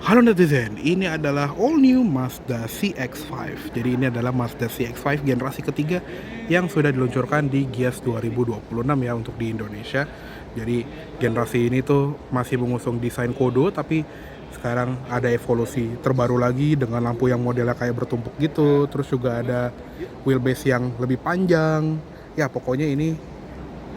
Halo netizen, ini adalah all new Mazda CX-5. Jadi ini adalah Mazda CX-5 generasi ketiga yang sudah diluncurkan di Gias 2026 ya untuk di Indonesia. Jadi generasi ini tuh masih mengusung desain kodo, tapi sekarang ada evolusi terbaru lagi dengan lampu yang modelnya kayak bertumpuk gitu. Terus juga ada wheelbase yang lebih panjang. Ya pokoknya ini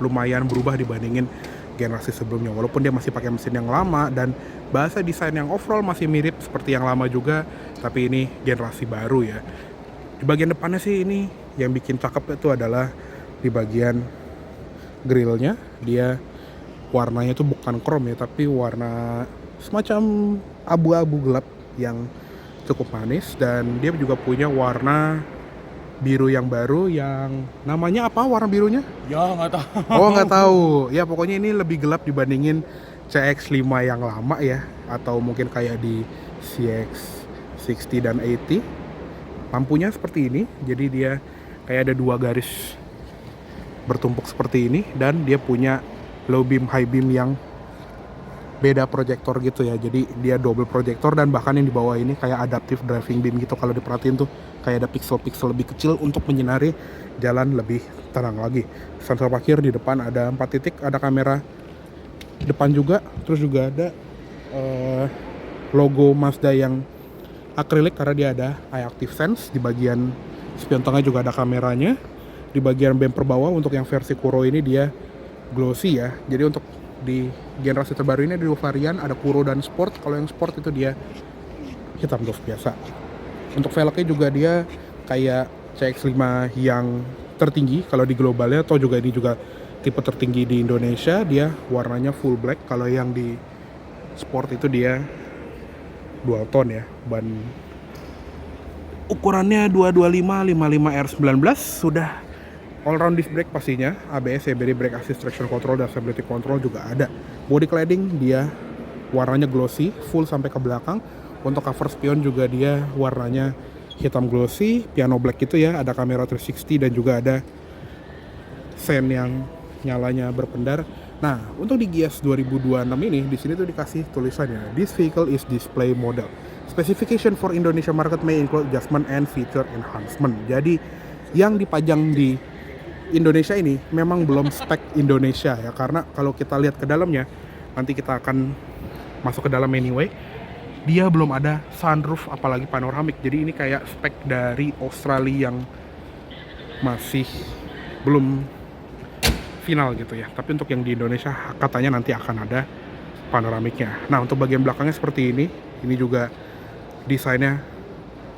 lumayan berubah dibandingin generasi sebelumnya, walaupun dia masih pakai mesin yang lama dan bahasa desain yang overall masih mirip seperti yang lama juga, tapi ini generasi baru ya. Di bagian depannya sih ini yang bikin cakep itu adalah di bagian grillnya. Dia warnanya itu bukan chrome ya, tapi warna semacam abu-abu gelap yang cukup manis, dan dia juga punya warna biru yang baru yang namanya apa warna birunya? Ya nggak tahu. Oh nggak tahu. Ya pokoknya ini lebih gelap dibandingin CX-5 yang lama ya, atau mungkin kayak di CX-60 dan 80. Lampunya seperti ini, jadi dia kayak ada dua garis bertumpuk seperti ini, dan dia punya low beam high beam yang beda proyektor gitu ya. Jadi dia double proyektor, dan bahkan yang di bawah ini kayak adaptive driving beam gitu. Kalau diperhatiin tuh kayak ada pixel-pixel lebih kecil untuk menyinari jalan lebih terang lagi. Sensor parkir di depan ada 4 titik, ada kamera depan juga, terus juga ada logo Mazda yang akrilik karena dia ada iActive Sense. Di bagian spion tengah juga ada kameranya. Di bagian bumper bawah untuk yang versi Kuro ini dia glossy ya. Jadi untuk di generasi terbaru ini ada dua varian, ada Kuro dan Sport. Kalau yang Sport itu dia hitam gloss biasa. Untuk velgnya juga dia kayak CX-5 yang tertinggi kalau di globalnya, atau juga ini juga tipe tertinggi di Indonesia. Dia warnanya full black. Kalau yang di Sport itu dia dual tone ya. Ban ukurannya 225 55R19, sudah all round disc brake pastinya, ABS, EBD, brake assist, traction control, dan stability control juga ada. Body cladding dia warnanya glossy, full sampai ke belakang. Untuk cover spion juga dia warnanya hitam glossy, piano black gitu ya. Ada kamera 360 dan juga ada sen yang nyalanya berpendar. Nah, untuk di Gias 2026 ini di sini tuh dikasih tulisannya, "This vehicle is display model. Specification for Indonesia market may include adjustment and feature enhancement." Jadi yang dipajang di Indonesia ini memang belum spek Indonesia ya, karena kalau kita lihat ke dalamnya, nanti kita akan masuk ke dalam anyway, dia belum ada sunroof apalagi panoramik. Jadi ini kayak spek dari Australia yang masih belum final gitu ya. Tapi untuk yang di Indonesia katanya nanti akan ada panoramiknya. Nah, untuk bagian belakangnya seperti ini juga desainnya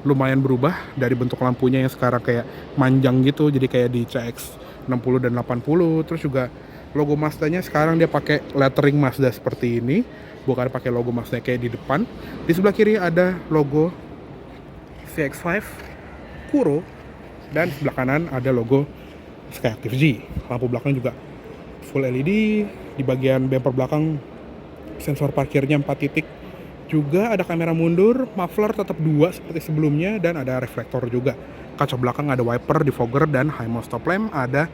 lumayan berubah dari bentuk lampunya yang sekarang kayak manjang gitu, jadi kayak di CX-60 dan 80. Terus juga logo Mazdanya sekarang dia pakai lettering Mazda seperti ini, bukan pakai logo Mazda kayak di depan. Di sebelah kiri ada logo CX-5 Kuro, dan sebelah kanan ada logo Skyactiv G. Lampu belakang juga full LED. Di bagian bumper belakang sensor parkirnya 4 titik. Juga ada kamera mundur, muffler tetap 2 seperti sebelumnya, dan ada reflektor juga. Kaca belakang ada wiper, defogger, dan high mount stop lamp. Ada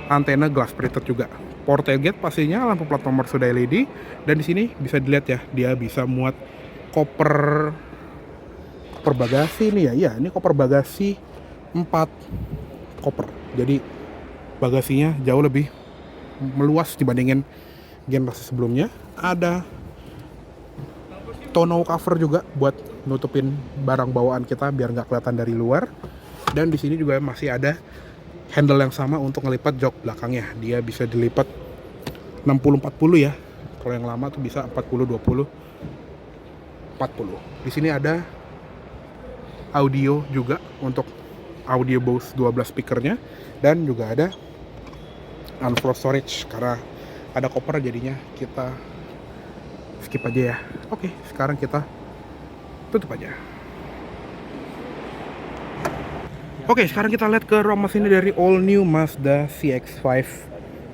antena glass printed juga. Power tailgate pastinya, lampu plat nomor sudah LED. Dan di sini bisa dilihat ya, dia bisa muat koper bagasi nih ya. Iya, ini koper bagasi 4 koper. Jadi bagasinya jauh lebih meluas dibandingin generasi sebelumnya. Ada tonneau cover juga buat nutupin barang bawaan kita biar nggak kelihatan dari luar. Dan di sini juga masih ada handle yang sama untuk ngelipat jok belakangnya. Dia bisa dilipat 60-40 ya. Kalau yang lama tuh bisa 40-20 40. Di sini ada audio juga untuk audio Bose 12 speakernya, dan juga ada unfloor storage karena ada koper, jadinya kita skip aja ya. Oke, sekarang kita tutup aja. Oke, sekarang kita lihat ke ruang mesinnya dari all new Mazda CX-5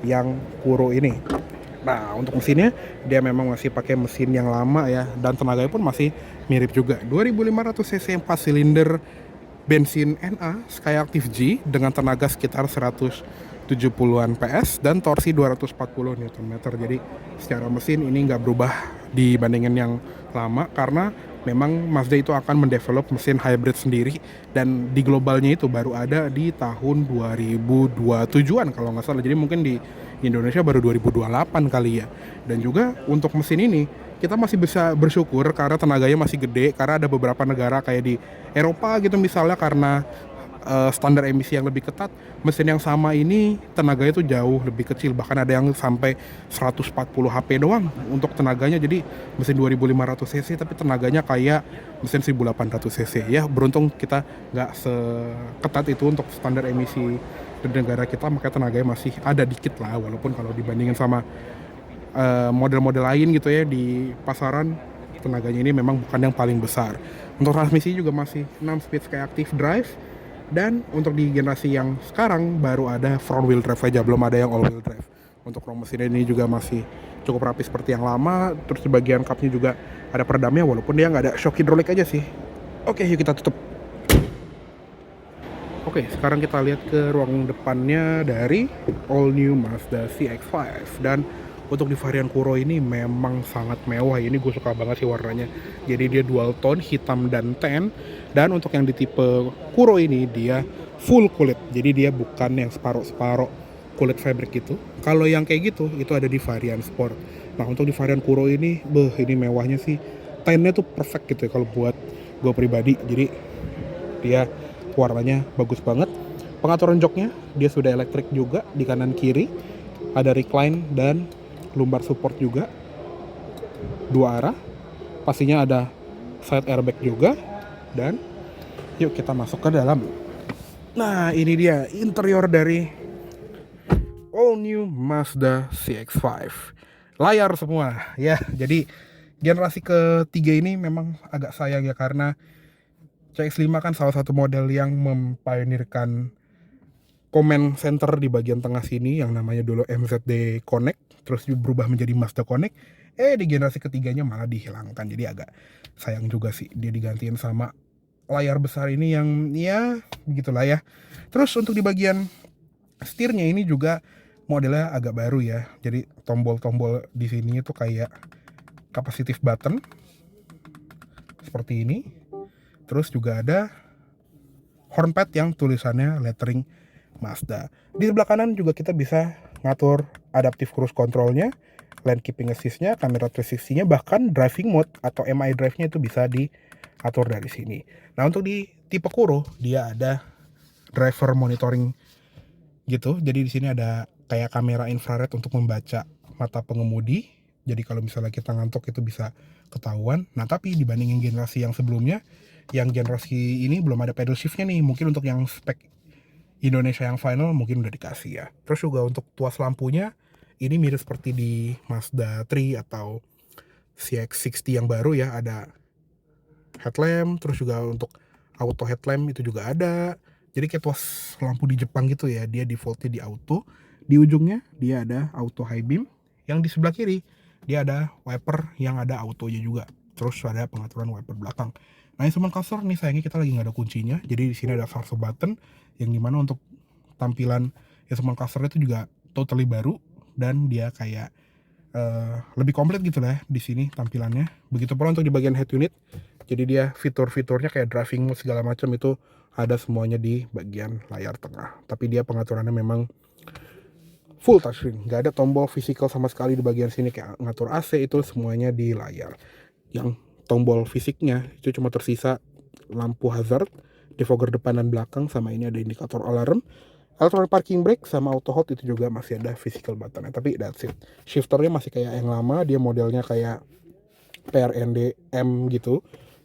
yang Kuro ini. Nah, untuk mesinnya dia memang masih pakai mesin yang lama ya, dan tenaganya pun masih mirip juga. 2500 cc 4 silinder bensin NA Skyactiv G dengan tenaga sekitar 170-an PS dan torsi 240 Nm. Jadi secara mesin ini nggak berubah dibandingin yang lama, karena memang Mazda itu akan mendevelop mesin hybrid sendiri, dan di globalnya itu baru ada di tahun 2027-an kalau nggak salah. Jadi mungkin di Indonesia baru 2028 kali ya. Dan juga untuk mesin ini kita masih bisa bersyukur karena tenaganya masih gede, karena ada beberapa negara kayak di Eropa gitu misalnya, karena standar emisi yang lebih ketat, mesin yang sama ini tenaganya tuh jauh lebih kecil, bahkan ada yang sampai 140 HP doang untuk tenaganya. Jadi mesin 2500 cc tapi tenaganya kayak mesin 1800 cc. Ya beruntung kita nggak seketat itu untuk standar emisi di negara kita, makanya tenaganya masih ada dikit lah, walaupun kalau dibandingin sama model-model lain gitu ya di pasaran, tenaganya ini memang bukan yang paling besar. Untuk transmisi juga masih 6 speed kayak active drive, dan untuk di generasi yang sekarang baru ada front wheel drive aja, belum ada yang all wheel drive. Untuk rong mesin ini juga masih cukup rapi seperti yang lama. Terus di bagian cupnya juga ada peredamnya, walaupun dia nggak ada shock hidrolik aja sih. Oke, yuk kita tutup. Oke, sekarang kita lihat ke ruang depannya dari all new Mazda CX-5. Dan untuk di varian Kuro ini memang sangat mewah. Ini gue suka banget sih warnanya. Jadi dia dual tone, hitam dan tan. Dan untuk yang di tipe Kuro ini dia full kulit. Jadi dia bukan yang separuh-separuh kulit fabric gitu. Kalau yang kayak gitu itu ada di varian sport. Nah, untuk di varian Kuro ini, ini mewahnya sih. Tannya tuh perfect gitu ya kalau buat gue pribadi. Jadi dia warnanya bagus banget. Pengaturan joknya dia sudah elektrik juga di kanan kiri. Ada recline dan lumbar support juga, dua arah. Pastinya ada side airbag juga. Dan yuk kita masuk ke dalam. Nah, ini dia interior dari all new Mazda CX-5. Layar semua ya. Jadi generasi ketiga ini memang agak sayang ya, karena CX-5 kan salah satu model yang mempionirkan command center di bagian tengah sini yang namanya dulu MZD Connect, terus berubah menjadi Mazda Connect. Di generasi ketiganya malah dihilangkan. Jadi agak sayang juga sih dia digantiin sama layar besar ini yang ya begitulah ya. Terus untuk di bagian setirnya ini juga modelnya agak baru ya. Jadi tombol-tombol di sini itu kayak capacitive button seperti ini. Terus juga ada hornpad yang tulisannya lettering Mazda. Di sebelah kanan juga kita bisa ngatur adaptive cruise controlnya, lane keeping assist-nya, kamera 360-nya, bahkan driving mode atau MI drive-nya itu bisa diatur dari sini. Nah, untuk di tipe Kuro dia ada driver monitoring gitu. Jadi di sini ada kayak kamera infrared untuk membaca mata pengemudi. Jadi kalau misalnya kita ngantuk itu bisa ketahuan. Nah, tapi dibandingin generasi yang sebelumnya, yang generasi ini belum ada pedal shift-nya nih. Mungkin untuk yang spek Indonesia yang final mungkin udah dikasih ya. Terus juga untuk tuas lampunya ini mirip seperti di Mazda 3 atau CX-60 yang baru ya. Ada headlamp, terus juga untuk auto headlamp itu juga ada. Jadi kayak tuas lampu di Jepang gitu ya. Dia defaultnya di auto. Di ujungnya dia ada auto high beam. Yang di sebelah kiri dia ada wiper yang ada autonya juga. Terus ada pengaturan wiper belakang. Nah, instrument cluster nih sayangnya kita lagi nggak ada kuncinya. Jadi di sini ada Sarso button yang dimana untuk tampilan instrument cluster itu juga totally baru, dan dia kayak lebih komplit gitu lah di sini tampilannya. Begitu pula untuk di bagian head unit. Jadi dia fitur-fiturnya kayak driving mode segala macam itu ada semuanya di bagian layar tengah. Tapi dia pengaturannya memang full touchscreen, nggak ada tombol physical sama sekali di bagian sini kayak ngatur AC, itu semuanya di layar. Yang tombol fisiknya itu cuma tersisa lampu hazard, defogger depan dan belakang, sama ini ada indikator alarm, electronic parking brake sama auto hold itu juga masih ada physical buttonnya. Tapi that's it. Shifternya masih kayak yang lama, dia modelnya kayak PRND M gitu.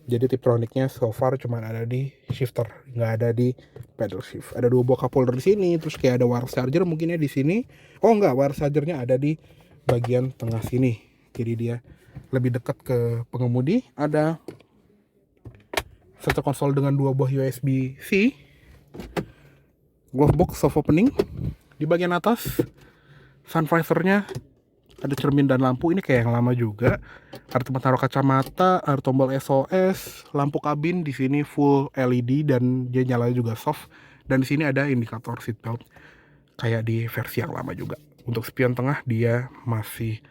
Jadi Tiptronicnya so far cuma ada di shifter, nggak ada di pedal shift. Ada dua buah cup holder di sini, terus kayak ada wireless charger mungkinnya di sini. Oh enggak, wireless chargernya ada di bagian tengah sini. Jadi dia lebih dekat ke pengemudi. Ada center console dengan dua buah USB-C, glove box soft opening. Di bagian atas sun visornya ada cermin dan lampu, ini kayak yang lama juga. Ada tempat taruh kacamata, ada tombol SOS, lampu kabin di sini full LED dan dia nyala juga soft. Dan di sini ada indikator seatbelt kayak di versi yang lama juga. Untuk spion tengah dia masih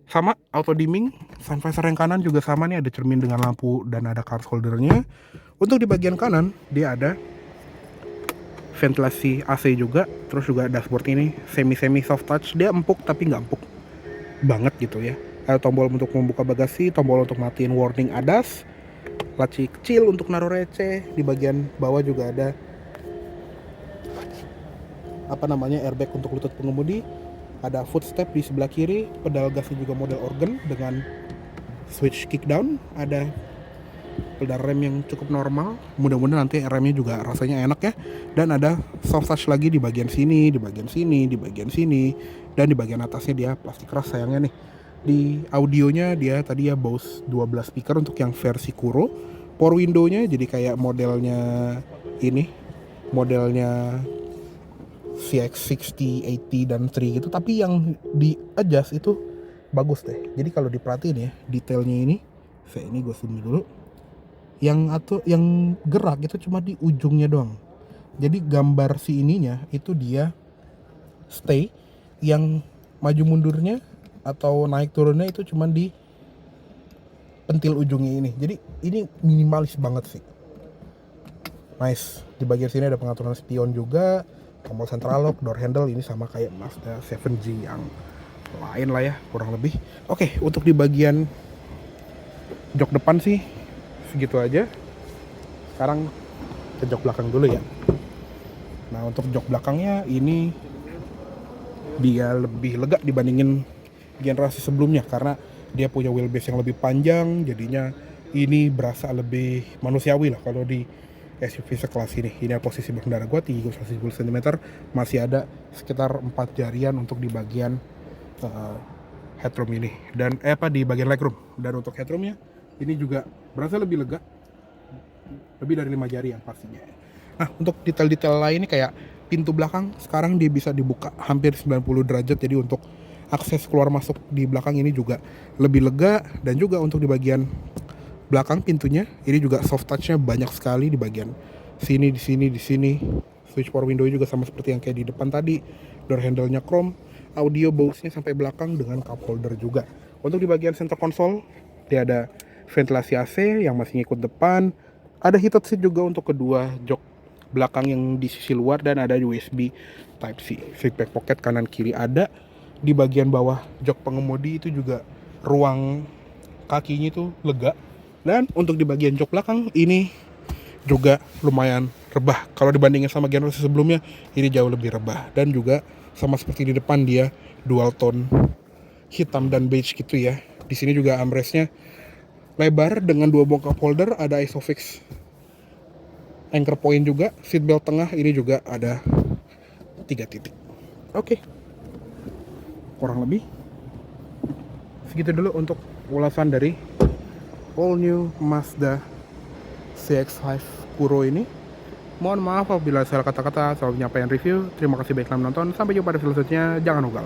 Sama auto dimming, sun visor yang kanan juga sama nih, ada cermin dengan lampu dan ada card holdernya. Untuk di bagian kanan dia ada ventilasi AC juga, terus juga dashboard ini semi soft touch, dia empuk tapi nggak empuk banget gitu ya. Ada tombol untuk membuka bagasi, tombol untuk matiin warning ADAS, laci kecil untuk naruh receh. Di bagian bawah juga ada airbag untuk lutut pengemudi. Ada footstep di sebelah kiri, pedal gasnya juga model organ dengan switch kickdown. Ada pedal rem yang cukup normal, mudah-mudahan nanti remnya juga rasanya enak ya. Dan ada soft touch lagi di bagian sini, di bagian sini, di bagian sini, dan di bagian atasnya dia plastik keras sayangnya nih. Di audionya dia tadi ya Bose 12 speaker untuk yang versi Kuro. Power window-nya jadi kayak modelnya ini, modelnya CX-60, 80 dan 3 gitu, tapi yang di adjust itu bagus deh. Jadi kalau diperhatiin ya, detailnya ini gue zoom dulu. Yang gerak itu cuma di ujungnya doang. Jadi gambar si ininya itu dia stay, yang maju mundurnya atau naik turunnya itu cuma di pentil ujungnya ini. Jadi ini minimalis banget sih. Nice. Di bagian sini ada pengaturan spion juga, tombol central lock, door handle ini sama kayak Mazda 7G yang lain lah ya, kurang lebih. Oke, untuk di bagian jok depan sih segitu aja. Sekarang ke jok belakang dulu ya. Nah, untuk jok belakangnya ini dia lebih lega dibandingin generasi sebelumnya karena dia punya wheelbase yang lebih panjang, jadinya ini berasa lebih manusiawi lah kalau di SUV sekelas ini. Ini posisi berkendara gua 310 cm, masih ada sekitar 4 jarian untuk di bagian headroom ini dan di bagian legroom. Dan untuk headroomnya ini juga berasa lebih lega, lebih dari 5 jari yang pastinya. Nah, untuk detail-detail lain ini kayak pintu belakang sekarang dia bisa dibuka hampir 90 derajat, jadi untuk akses keluar masuk di belakang ini juga lebih lega. Dan juga untuk di bagian belakang pintunya ini juga soft touch-nya banyak sekali di bagian sini, di sini, di sini. Switch power window juga sama seperti yang kayak di depan tadi. Door handle-nya chrome, audio Bose-nya sampai belakang dengan cup holder juga. Untuk di bagian center console dia ada ventilasi AC yang masih ngikut depan. Ada heated seat juga untuk kedua jok belakang yang di sisi luar, dan ada USB Type-C. Seatback pocket kanan kiri ada. Di bagian bawah jok pengemudi itu juga ruang kakinya itu lega. Dan untuk di bagian jok belakang ini juga lumayan rebah. Kalau dibandingin sama generasi sebelumnya, ini jauh lebih rebah. Dan juga sama seperti di depan dia dual tone hitam dan beige gitu ya. Di sini juga armrestnya lebar dengan 2 buah cup holder, ada Isofix anchor point juga. Seatbelt tengah ini juga ada 3 titik. Oke. Kurang lebih segitu dulu untuk ulasan dari all new Mazda CX-5 Kuro ini. Mohon maaf apabila salah kata-kata soal penyampaian review. Terima kasih baiklah menonton. Sampai jumpa di video selanjutnya. Jangan ugal.